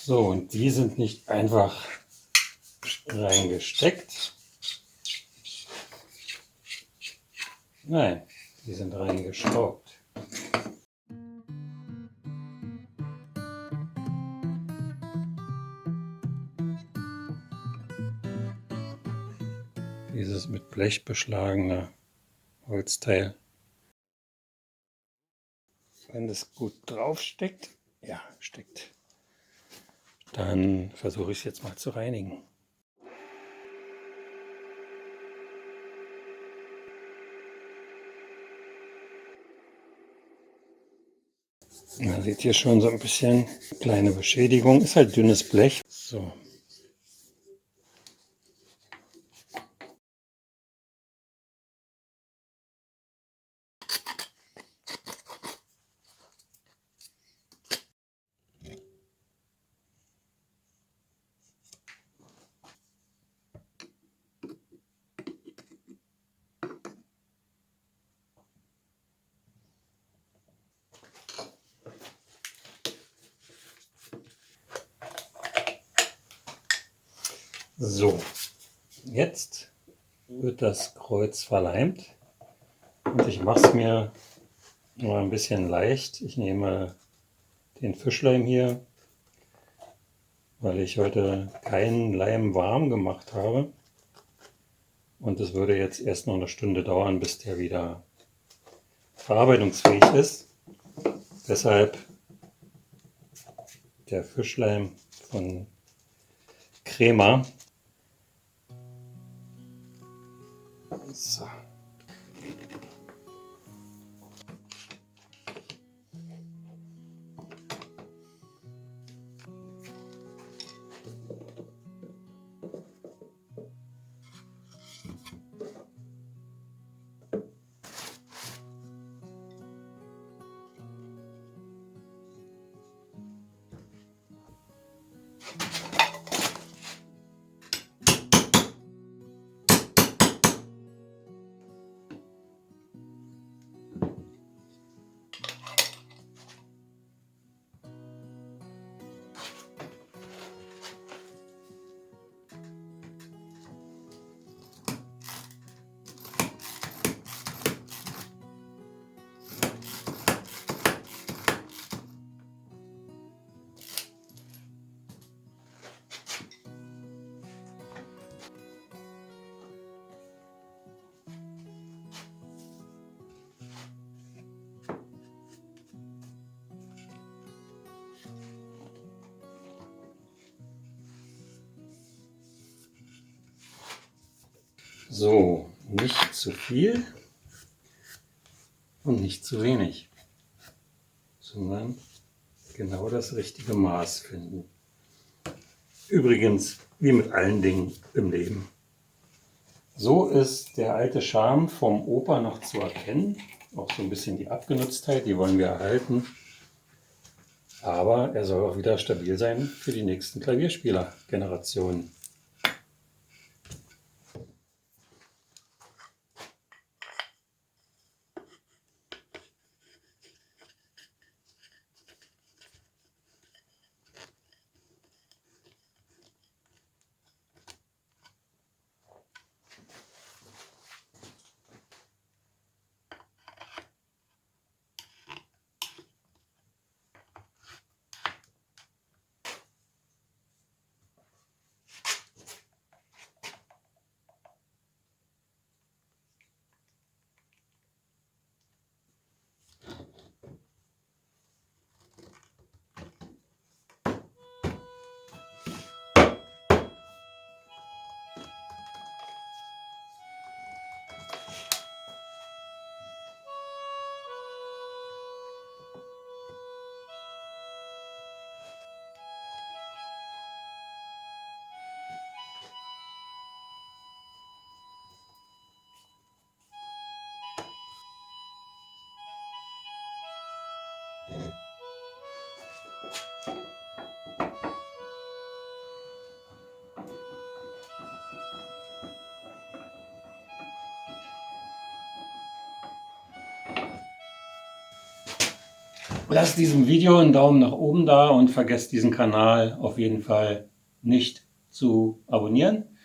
So, und die sind nicht einfach reingesteckt. Nein, die sind reingeschraubt. Dieses mit Blech beschlagene Holzteil. Wenn das gut drauf steckt, ja, steckt, dann versuche ich es jetzt mal zu reinigen. Man sieht hier schon so ein bisschen kleine Beschädigung. Ist halt dünnes Blech. So. So, jetzt wird das Kreuz verleimt und ich mache es mir nur ein bisschen leicht. Ich nehme den Fischleim hier, weil ich heute keinen Leim warm gemacht habe und es würde jetzt erst noch eine Stunde dauern, bis der wieder verarbeitungsfähig ist. Deshalb der Fischleim von Crema. So. So, nicht zu viel und nicht zu wenig, sondern genau das richtige Maß finden. Übrigens, wie mit allen Dingen im Leben. So ist der alte Charme vom Opa noch zu erkennen. Auch so ein bisschen die Abgenutztheit, die wollen wir erhalten. Aber er soll auch wieder stabil sein für die nächsten Klavierspieler-Generationen. Lasst diesem Video einen Daumen nach oben da und vergesst diesen Kanal auf jeden Fall nicht zu abonnieren.